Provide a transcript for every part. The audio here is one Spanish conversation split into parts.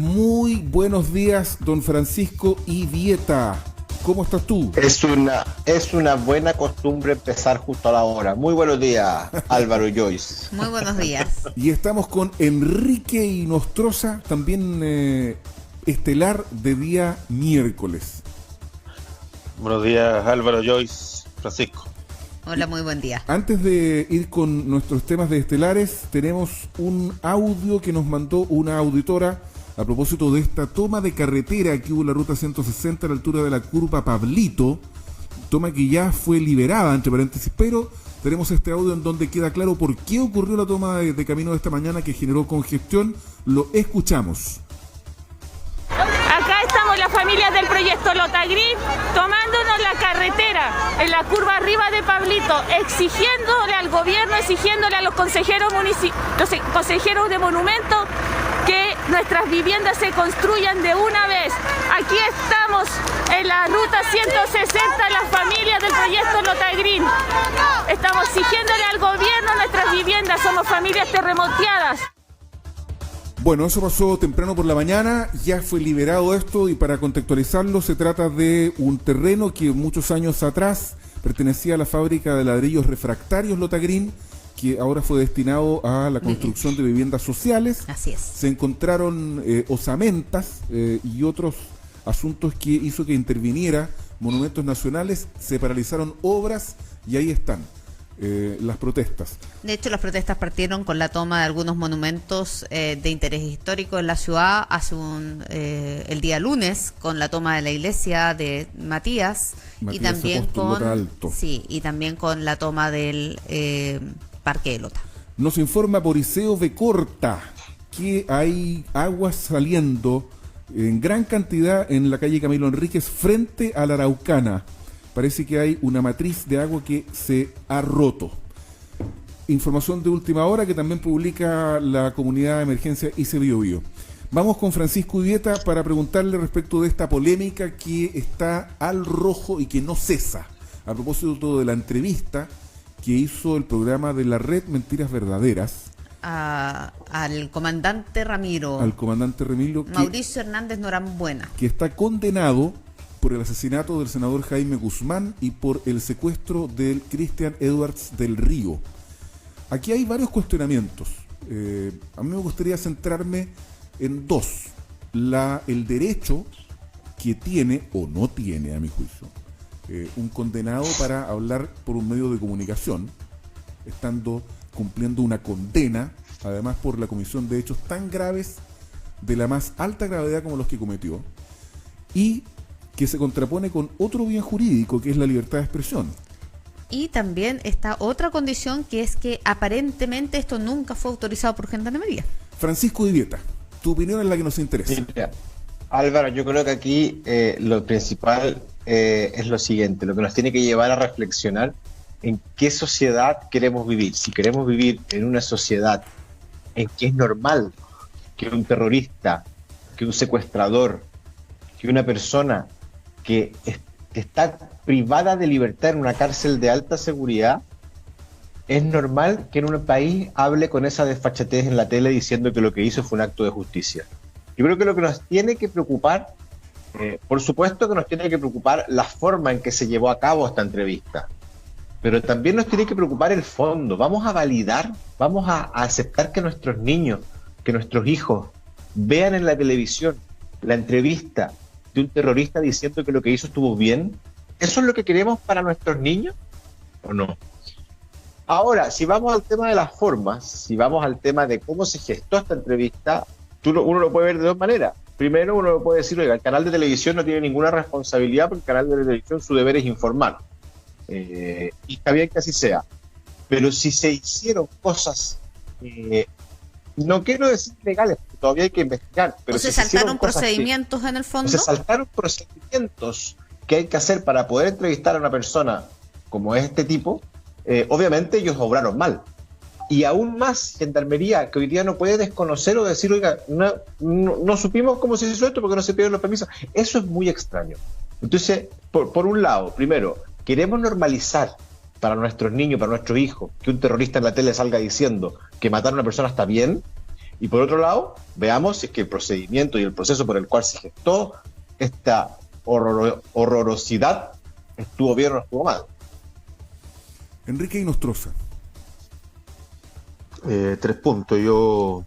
Muy buenos días, don Francisco Idieta. ¿Cómo estás tú? Es una buena costumbre empezar justo a la hora. Muy buenos días, Álvaro y Joyce. Muy buenos días. Y estamos con Enrique Inostroza, también estelar de día miércoles. Buenos días, Álvaro, Joyce, Francisco. Hola, muy buen día. Antes de ir con nuestros temas de estelares, tenemos un audio que nos mandó una auditora a propósito de esta toma de carretera que hubo en la ruta 160 a la altura de la curva Pablito, toma que ya fue liberada, entre paréntesis, pero tenemos este audio en donde queda claro por qué ocurrió la toma de camino de esta mañana que generó congestión. Lo escuchamos. Acá estamos las familias del proyecto Lota Green tomándonos la carretera en la curva arriba de Pablito, exigiéndole al gobierno, exigiéndole a los consejeros de monumento que nuestras viviendas se construyan de una vez. Aquí estamos en la ruta 160, las familias del proyecto Lota Green. Estamos exigiéndole al gobierno nuestras viviendas, somos familias terremoteadas. Bueno, eso pasó temprano por la mañana, ya fue liberado esto y para contextualizarlo se trata de un terreno que muchos años atrás pertenecía a la fábrica de ladrillos refractarios Lota Green, que ahora fue destinado a la construcción de viviendas sociales. Así es. Se encontraron osamentas y otros asuntos que hizo que interviniera Monumentos Nacionales, se paralizaron obras y ahí están las protestas. De hecho, las protestas partieron con la toma de algunos monumentos de interés histórico en la ciudad el día lunes, con la toma de la iglesia de Matías y también con la toma del Parque de Lota. Nos informa Poriseo Becorta que hay aguas saliendo en gran cantidad en la calle Camilo Enríquez frente a la Araucana. Parece que hay una matriz de agua que se ha roto. Información de última hora que también publica la comunidad de emergencia ICE Biobío. Vamos con Francisco Idieta para preguntarle respecto de esta polémica que está al rojo y que no cesa. A propósito de la entrevista que hizo el programa de la red Mentiras Verdaderas. Al comandante Ramiro. Mauricio Hernández Norambuena. Que está condenado por el asesinato del senador Jaime Guzmán y por el secuestro del Cristian Edwards del Río. Aquí hay varios cuestionamientos. A mí me gustaría centrarme en dos. El derecho que tiene o no tiene, a mi juicio, un condenado para hablar por un medio de comunicación, cumpliendo una condena, además por la comisión de hechos tan graves, de la más alta gravedad como los que cometió, y que se contrapone con otro bien jurídico que es la libertad de expresión. Y también está otra condición, que es que aparentemente esto nunca fue autorizado por Gendarmería. Francisco Idieta, tu opinión es la que nos interesa. Sí, Álvaro, yo creo que aquí lo principal es lo siguiente, lo que nos tiene que llevar a reflexionar en qué sociedad queremos vivir. Si queremos vivir en una sociedad en que es normal que un terrorista, que un secuestrador, que una persona que está privada de libertad en una cárcel de alta seguridad, es normal que en un país hable con esa desfachatez en la tele diciendo que lo que hizo fue un acto de justicia. Yo creo que lo que nos tiene que preocupar, por supuesto que nos tiene que preocupar la forma en que se llevó a cabo esta entrevista, pero también nos tiene que preocupar el fondo. Vamos a validar, vamos a aceptar que nuestros niños, que nuestros hijos vean en la televisión la entrevista de un terrorista diciendo que lo que hizo estuvo bien. ¿Eso es lo que queremos para nuestros niños o no? Ahora, si vamos al tema de las formas, si vamos al tema de cómo se gestó esta entrevista, uno lo puede ver de dos maneras. Primero, uno puede decir, oiga, el canal de televisión no tiene ninguna responsabilidad porque el canal de televisión su deber es informar. Y está bien que así sea. Pero si se hicieron cosas, no quiero decir legales, porque todavía hay que investigar. Pero se saltaron procedimientos en el fondo. Se saltaron procedimientos que hay que hacer para poder entrevistar a una persona como es este tipo. Obviamente ellos obraron mal. Y aún más, Gendarmería, que hoy día no puede desconocer o decir, oiga, no supimos cómo se hizo esto porque no se pidieron los permisos. Eso es muy extraño. Entonces, por un lado, primero, queremos normalizar para nuestros niños, para nuestros hijos, que un terrorista en la tele salga diciendo que matar a una persona está bien. Y por otro lado, veamos si es que el procedimiento y el proceso por el cual se gestó esta horrorosidad estuvo bien o no estuvo mal. Enrique Inostroza. 3 puntos. Yo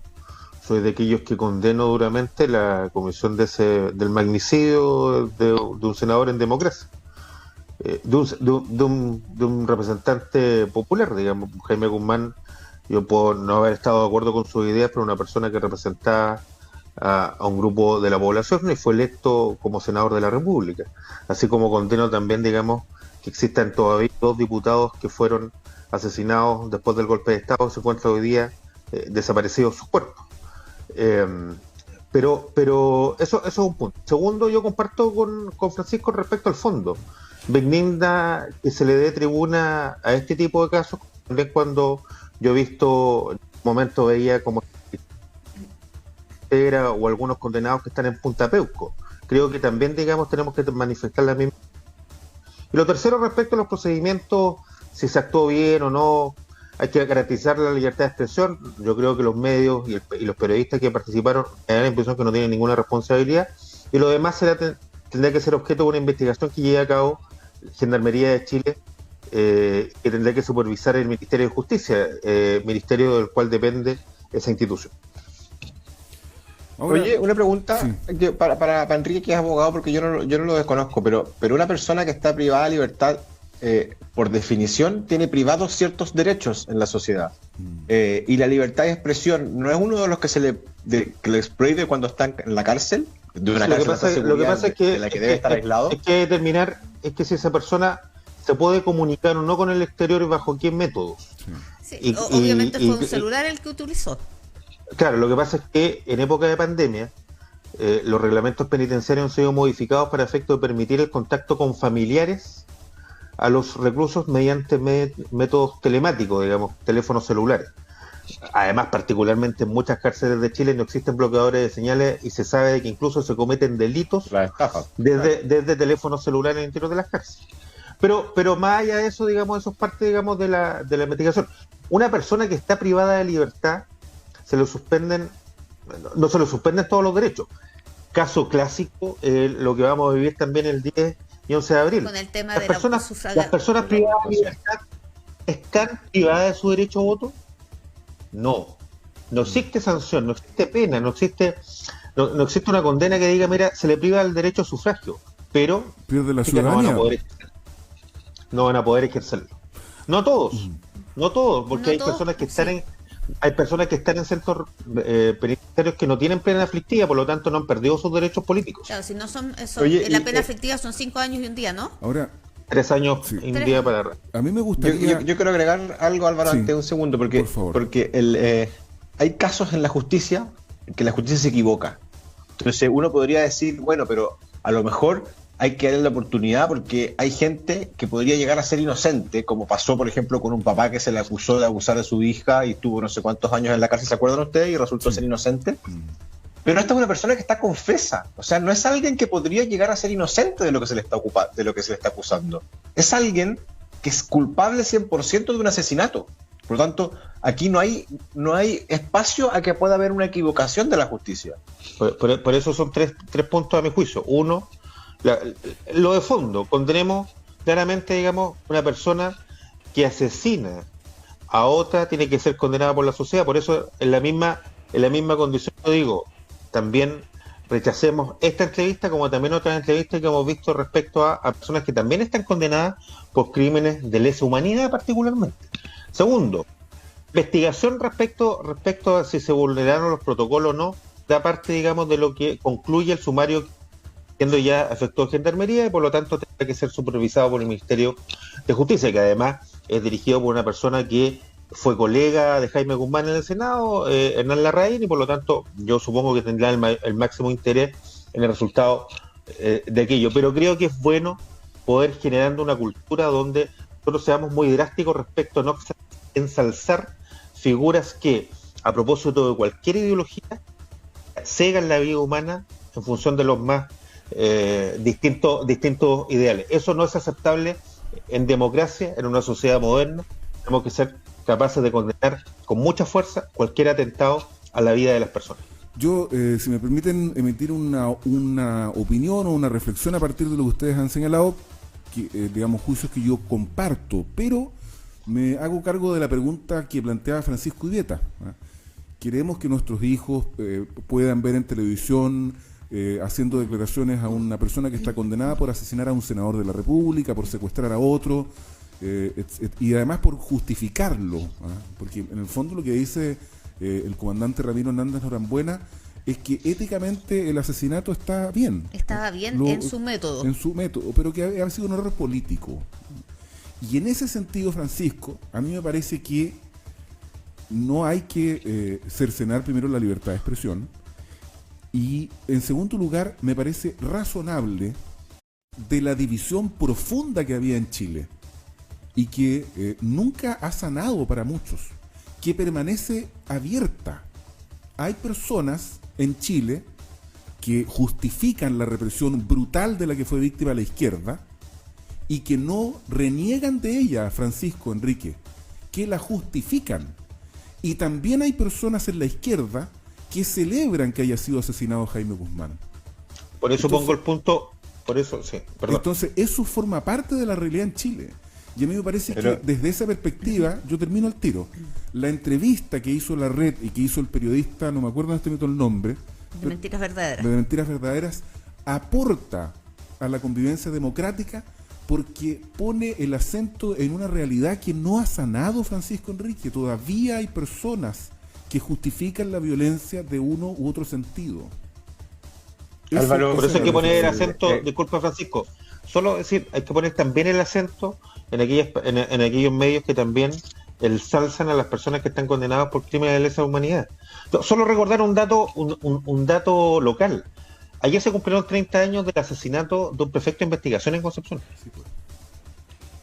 soy de aquellos que condeno duramente la comisión del magnicidio de un senador en democracia, de un representante popular, digamos, Jaime Guzmán. Yo puedo no haber estado de acuerdo con sus ideas, pero una persona que representaba a un grupo de la población y fue electo como senador de la República. Así como condeno también, digamos, que existan todavía 2 diputados que fueron asesinados después del golpe de Estado, se encuentran hoy día desaparecidos sus cuerpos. Pero eso es un punto. Segundo, yo comparto con Francisco respecto al fondo. Benigna que se le dé tribuna a este tipo de casos, también cuando yo he visto, en un momento veía como o algunos condenados que están en Punta Peuco. Creo que también, digamos, tenemos que manifestar la misma. Y lo tercero, respecto a los procedimientos, si se actuó bien o no, hay que garantizar la libertad de expresión. Yo creo que los medios y los periodistas que participaron me dan la impresión que no tienen ninguna responsabilidad, y lo demás tendrá que ser objeto de una investigación que lleve a cabo Gendarmería de Chile, que tendrá que supervisar el Ministerio de Justicia, ministerio del cual depende esa institución. Ahora, oye, una pregunta sí. para Enrique, que es abogado, porque yo no lo desconozco, pero una persona que está privada de libertad, por definición, tiene privados ciertos derechos en la sociedad. Y la libertad de expresión no es uno de los que que les prohíbe cuando están en la cárcel, de una cárcel de alta seguridad, lo que pasa es que de la que debe estar aislado. Es que determinar es que si esa persona se puede comunicar o no con el exterior y bajo qué métodos. Sí, obviamente fue un celular el que utilizó. Claro, lo que pasa es que en época de pandemia los reglamentos penitenciarios han sido modificados para efecto de permitir el contacto con familiares a los reclusos mediante métodos telemáticos, digamos, teléfonos celulares. Además, particularmente en muchas cárceles de Chile no existen bloqueadores de señales y se sabe de que incluso se cometen delitos desde teléfonos celulares en el interior de las cárceles. Pero más allá de eso, digamos, eso es parte, digamos, de la investigación. Una persona que está privada de libertad no se le suspenden todos los derechos. Caso clásico, lo que vamos a vivir también el 10 y 11 de abril. Con el tema Las personas privadas de libertad están privadas de su derecho a voto. No existe sanción, no existe pena, no existe una condena que diga, mira, se le priva el derecho a sufragio, pero pierde la ciudadanía. No van a poder ejercerlo. No todos, porque hay personas que están en centros penitenciarios que no tienen pena aflictiva, por lo tanto no han perdido sus derechos políticos. Claro, si no son la pena aflictiva son 5 años y un día, ¿no? Ahora, 3 años y un día para... A mí me gustaría... Yo quiero agregar algo, Álvaro, ante un segundo, porque hay casos en la justicia que la justicia se equivoca. Entonces uno podría decir, bueno, pero a lo mejor hay que darle la oportunidad porque hay gente que podría llegar a ser inocente, como pasó, por ejemplo, con un papá que se le acusó de abusar de su hija y estuvo no sé cuántos años en la cárcel, ¿se acuerdan ustedes? Y resultó ser inocente. Pero esta es una persona que está confesa, o sea, no es alguien que podría llegar a ser inocente de lo que se le está acusando. Es alguien que es culpable 100% de un asesinato. Por lo tanto, aquí no hay espacio a que pueda haber una equivocación de la justicia. Por eso son tres puntos a mi juicio. Uno, lo de fondo, condenemos claramente, digamos, una persona que asesina a otra tiene que ser condenada por la sociedad. Por eso, en la misma condición, yo digo, también rechacemos esta entrevista como también otras entrevistas que hemos visto respecto a personas que también están condenadas por crímenes de lesa humanidad particularmente. Segundo, investigación respecto a si se vulneraron los protocolos o no, da parte, digamos, de lo que concluye el sumario siendo ya efectuado Gendarmería y por lo tanto tendrá que ser supervisado por el Ministerio de Justicia, que además es dirigido por una persona que fue colega de Jaime Guzmán en el Senado, Hernán Larraín, y por lo tanto yo supongo que tendrá el máximo interés en el resultado de aquello. Pero creo que es bueno poder generando una cultura donde nosotros seamos muy drásticos respecto a no ensalzar figuras que, a propósito de cualquier ideología, cegan la vida humana en función de los más distintos ideales. Eso no es aceptable en democracia, en una sociedad moderna. Tenemos que ser capaces de condenar con mucha fuerza cualquier atentado a la vida de las personas. Yo, si me permiten emitir una opinión o una reflexión a partir de lo que ustedes han señalado, que, digamos, juicios que yo comparto, pero me hago cargo de la pregunta que planteaba Francisco Ubieta. Queremos que nuestros hijos puedan ver en televisión haciendo declaraciones a una persona que está condenada por asesinar a un senador de la República, por secuestrar a otro, y además por justificarlo, porque en el fondo lo que dice el comandante Ramiro Hernández Norambuena es que éticamente el asesinato está bien. Estaba bien en su método. En su método, pero que ha sido un error político. Y en ese sentido, Francisco, a mí me parece que no hay que cercenar primero la libertad de expresión, y en segundo lugar me parece razonable de la división profunda que había en Chile y que nunca ha sanado para muchos, que permanece abierta. Hay personas en Chile que justifican la represión brutal de la que fue víctima la izquierda y que no reniegan de ella, Francisco, Enrique, que la justifican. Y también hay personas en la izquierda que celebran que haya sido asesinado Jaime Guzmán. Por eso pongo el punto, por eso, sí, perdón. Entonces, eso forma parte de la realidad en Chile. Y a mí me parece que desde esa perspectiva, yo termino el tiro. La entrevista que hizo la red y que hizo el periodista, no me acuerdo en este momento el nombre, De Mentiras Verdaderas. de Mentiras Verdaderas, aporta a la convivencia democrática porque pone el acento en una realidad que no ha sanado, Francisco Enrique. Todavía hay personas que justifican la violencia de uno u otro sentido. Álvaro, por eso hay que poner el acento, disculpa Francisco, solo decir, hay que poner también el acento en aquellos medios que también ensalzan a las personas que están condenadas por crímenes de lesa humanidad. Solo recordar un dato local. Ayer se cumplieron 30 años del asesinato de un prefecto de investigación en Concepción. Sí, pues.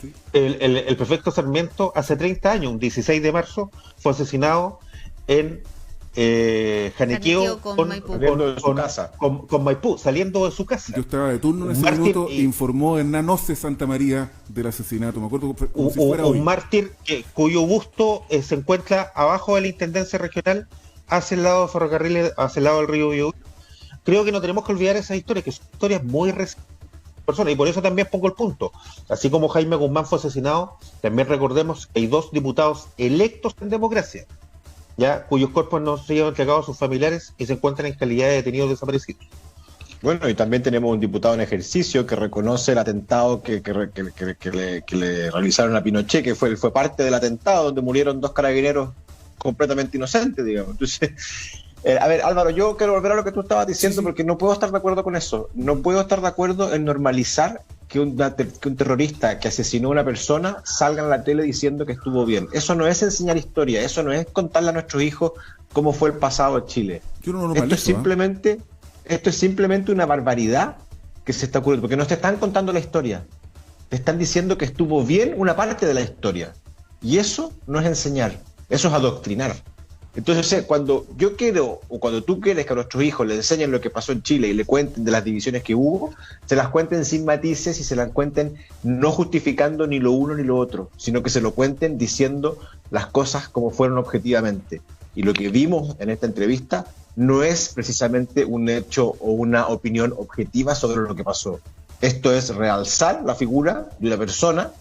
Sí. El prefecto Sarmiento hace 30 años, un 16 de marzo, fue asesinado en Janequeo con Maipú. con Maipú, saliendo de su casa. Yo estaba de turno en ese minuto e informó Hernán Oce Santa María del asesinato. Me acuerdo como si fuera hoy. Un mártir cuyo busto se encuentra abajo de la Intendencia Regional, hacia el lado de ferrocarriles, hacia el lado del río Biobío. Creo que no tenemos que olvidar esas historias, que son historias muy recientes. Y por eso también pongo el punto. Así como Jaime Guzmán fue asesinado, también recordemos que hay 2 diputados electos en democracia, ya cuyos cuerpos no se han entregado a sus familiares y se encuentran en calidad de detenidos desaparecidos. Bueno, y también tenemos un diputado en ejercicio que reconoce el atentado que le realizaron a Pinochet, que fue parte del atentado donde murieron 2 carabineros completamente inocentes, digamos. Entonces, a ver, Álvaro, yo quiero volver a lo que tú estabas diciendo, porque no puedo estar de acuerdo con eso. No puedo estar de acuerdo en normalizar que un terrorista que asesinó a una persona salga en la tele diciendo que estuvo bien. Eso no es enseñar historia, eso no es contarle a nuestros hijos cómo fue el pasado de Chile. Yo no lo normalizo, Esto es simplemente una barbaridad que se está ocurriendo, porque no te están contando la historia. Te están diciendo que estuvo bien una parte de la historia. Y eso no es enseñar, eso es adoctrinar. Entonces, cuando yo quiero, o cuando tú quieres que a nuestros hijos les enseñen lo que pasó en Chile y le cuenten de las divisiones que hubo, se las cuenten sin matices y se las cuenten no justificando ni lo uno ni lo otro, sino que se lo cuenten diciendo las cosas como fueron objetivamente. Y lo que vimos en esta entrevista no es precisamente un hecho o una opinión objetiva sobre lo que pasó. Esto es realzar la figura de una persona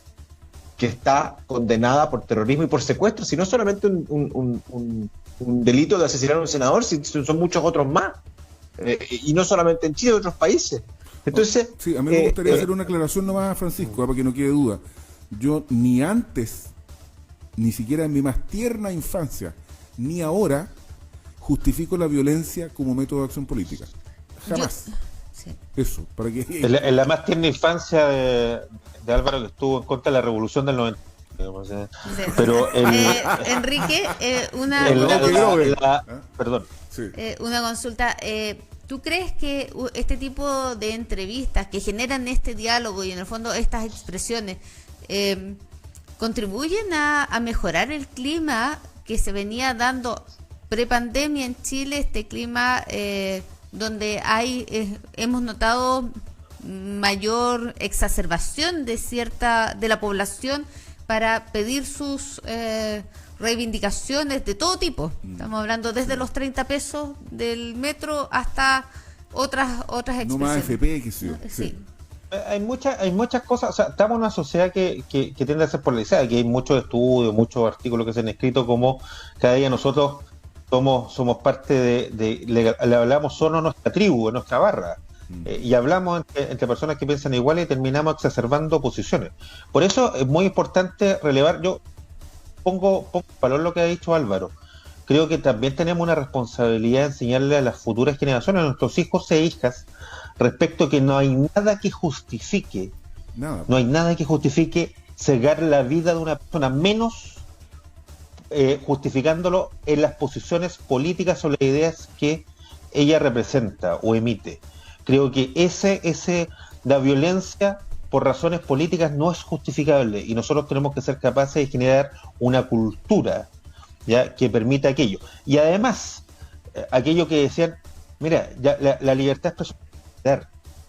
que está condenada por terrorismo y por secuestro, si no solamente un delito de asesinar a un senador, si son muchos otros más, y no solamente en Chile, en otros países. Entonces, sí, a mí me gustaría hacer una aclaración nomás, Francisco, para que no quede duda. Yo ni antes, ni siquiera en mi más tierna infancia, ni ahora, justifico la violencia como método de acción política. Jamás. Sí. Eso, para que... En la más tierna infancia de Álvaro, que estuvo en contra de la revolución del 90. Pero Enrique, perdón. Sí. Una consulta. ¿Tú crees que este tipo de entrevistas que generan este diálogo y en el fondo estas expresiones contribuyen a mejorar el clima que se venía dando prepandemia en Chile, este clima donde hemos notado mayor exacerbación de la población para pedir sus reivindicaciones de todo tipo. Estamos hablando desde los 30 pesos del metro hasta otras expresiones. No más AFP, que sí. Sí. Hay muchas cosas, o sea, estamos en una sociedad que tiende a ser polarizada, que hay muchos estudios, muchos artículos que se han escrito, como cada día nosotros somos parte le hablamos solo a nuestra tribu, a nuestra barra, y hablamos entre personas que piensan igual y terminamos exacerbando posiciones. Por eso es muy importante relevar, yo pongo valor lo que ha dicho Álvaro. Creo que también tenemos una responsabilidad de enseñarle a las futuras generaciones, a nuestros hijos e hijas, respecto a que no hay nada que justifique, no hay nada que justifique cegar la vida de una persona, menos justificándolo en las posiciones políticas o las ideas que ella representa o emite. Creo que la violencia por razones políticas no es justificable, y nosotros tenemos que ser capaces de generar una cultura, ¿ya?, que permita aquello. Y además, aquello que decían, mira, ya la libertad es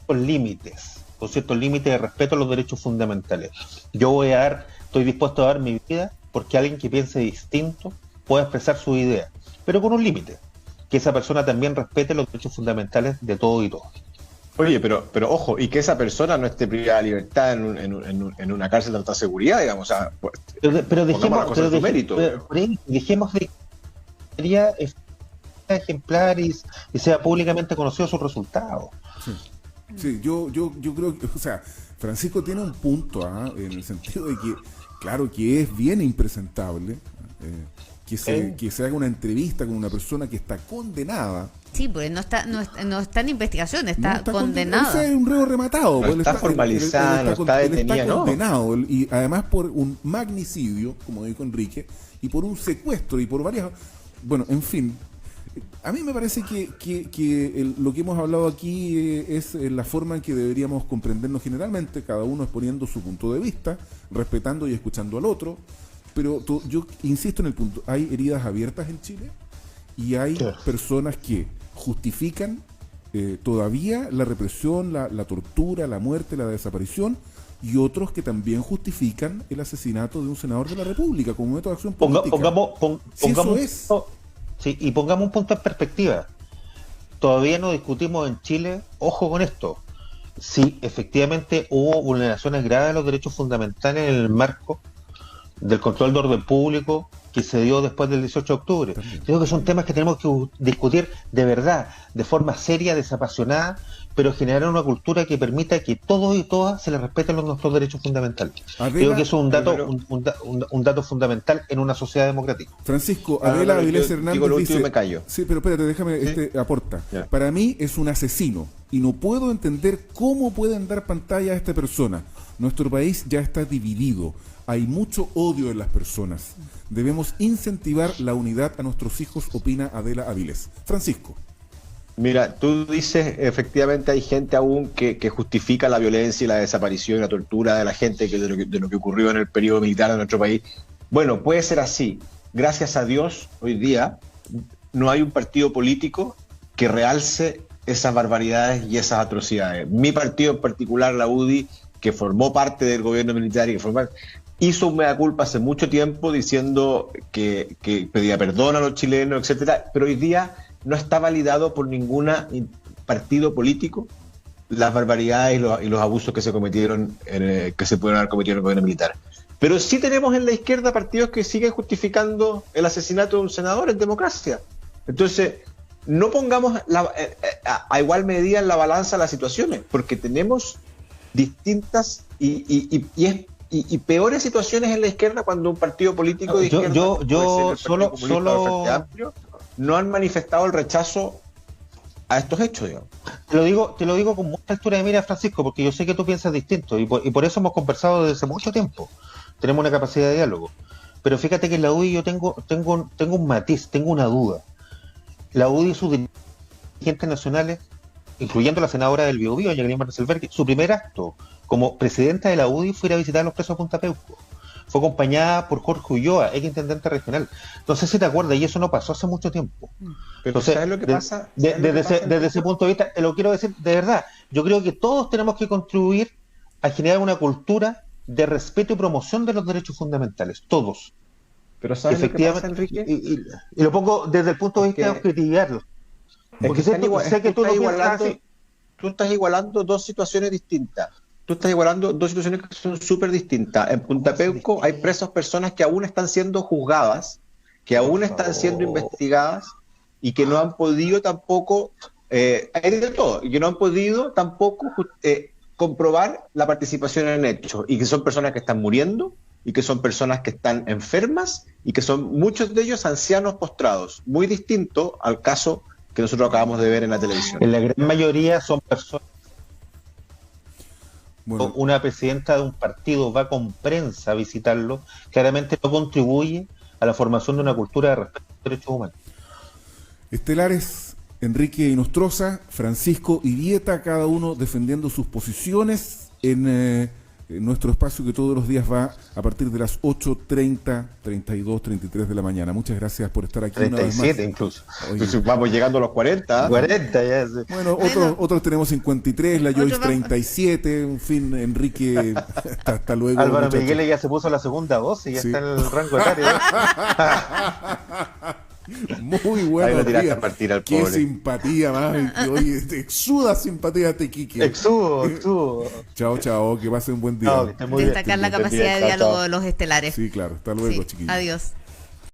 con ciertos límites de respeto a los derechos fundamentales. Estoy dispuesto a dar mi vida porque alguien que piense distinto pueda expresar su idea, pero con un límite, que esa persona también respete los derechos fundamentales de todo y todo. Oye, pero ojo, y que esa persona no esté privada de libertad en una cárcel de alta seguridad, digamos. O sea, pero dejemos de que sería ejemplar y sea públicamente conocido su resultado. Sí, yo creo que, o sea, Francisco tiene un punto, en el sentido de que, claro, que es bien impresentable que se haga una entrevista con una persona que está condenada. Sí, porque no está en investigación, está condenado. Es un reo rematado. No está formalizado, no está detenido. Está condenado, y además por un magnicidio, como dijo Enrique, y por un secuestro, y por varias... Bueno, en fin, a mí me parece que lo que hemos hablado aquí es la forma en que deberíamos comprendernos generalmente, cada uno exponiendo su punto de vista, respetando y escuchando al otro, pero yo insisto en el punto, hay heridas abiertas en Chile y hay personas que justifican todavía la represión, la tortura, la muerte, la desaparición, y otros que también justifican el asesinato de un senador de la República como método de acción política. Pongamos un punto en perspectiva. Todavía no discutimos en Chile, ojo con esto, si efectivamente hubo vulneraciones graves de los derechos fundamentales en el marco del control de orden público que se dio después del 18 de octubre. Creo que son temas que tenemos que discutir de verdad, de forma seria, desapasionada, pero generar una cultura que permita que todos y todas se les respeten nuestros derechos fundamentales. Creo que eso es un dato fundamental en una sociedad democrática. Francisco, Adela Avilés Hernández dice... me callo. Sí, pero espérate, déjame, aporta. Yeah. Para mí es un asesino y no puedo entender cómo pueden dar pantalla a esta persona. Nuestro país ya está dividido. Hay mucho odio en las personas. Debemos incentivar la unidad a nuestros hijos, opina Adela Avilés. Francisco. Mira, tú dices, efectivamente hay gente aún que justifica la violencia y la desaparición y la tortura de la gente de lo que ocurrió en el periodo militar de nuestro país. Bueno, puede ser así. Gracias a Dios, hoy día no hay un partido político que realce esas barbaridades y esas atrocidades. Mi partido en particular, la UDI, que formó parte del gobierno militar y que hizo un mea culpa hace mucho tiempo diciendo que pedía perdón a los chilenos, etcétera, pero hoy día no está validado por ningún partido político las barbaridades y los abusos que se cometieron, que se pudieron haber cometido en el gobierno militar. Pero sí tenemos en la izquierda partidos que siguen justificando el asesinato de un senador en democracia. Entonces, no pongamos a igual medida en la balanza las situaciones, porque tenemos distintas y peores situaciones en la izquierda cuando un partido político de izquierda no han manifestado el rechazo a estos hechos, digamos. Te lo digo con mucha altura de mira, Francisco, porque yo sé que tú piensas distinto y por eso hemos conversado desde hace mucho tiempo. Tenemos una capacidad de diálogo. Pero fíjate que en la UDI yo tengo un matiz, tengo una duda. La UDI y sus dirigentes nacionales, incluyendo la senadora del Biobío, Jacqueline Marcelberg, su primer acto como presidenta de la UDI fue ir a visitar a los presos de Punta Peuco. Fue acompañada por Jorge Ulloa, ex intendente regional. No sé si te acuerdas, y eso no pasó hace mucho tiempo. Pero entonces, ¿sabes lo que pasa? Desde ese punto de vista, te lo quiero decir de verdad, yo creo que todos tenemos que contribuir a generar una cultura de respeto y promoción de los derechos fundamentales, todos. Pero ¿sabes lo que pasa, Efectivamente, Enrique? y lo pongo desde el punto de vista de Es que- objetivarlo. Es Porque que sé que tú lo piensas así. tú estás igualando dos situaciones distintas. Tú estás igualando dos situaciones que son súper distintas. En Punta Peuco hay presas personas que aún están siendo juzgadas, que aún están siendo investigadas y que no han podido tampoco, hay de todo, y que no han podido tampoco comprobar la participación en hechos, y que son personas que están muriendo, y que son personas que están enfermas, y que son muchos de ellos ancianos postrados, muy distinto al caso que nosotros acabamos de ver en la televisión. En la gran mayoría son personas. Bueno, Una presidenta de un partido va con prensa a visitarlo, claramente no contribuye a la formación de una cultura de respeto a los derechos humanos. estelares, Enrique Inostroza, Francisco Irieta, cada uno defendiendo sus posiciones en nuestro espacio que todos los días va a partir de las 8:30, 32, 33 de la mañana. Muchas gracias por estar aquí una vez 37 más. incluso. Oye, Entonces, vamos llegando a los 40. 40 ya. bueno, Bueno. otros tenemos 53, la Joyce Otro va- 37, en fin, Enrique, hasta luego. Álvaro muchachos. Miguel ya se puso la segunda dosis, ya Sí. está en el rango etario. Muy Ahí buenos lo tiraste días. a partir al Qué pobre. simpatía más. Oye, te exuda simpatía este Quique. Exudo. Chao, chao, que pasen un buen día. No, que esté muy bien. Destacar la Buen día, capacidad de chao, diálogo chao. de los estelares. Sí, claro. Hasta luego, Sí, chiquillos. adiós.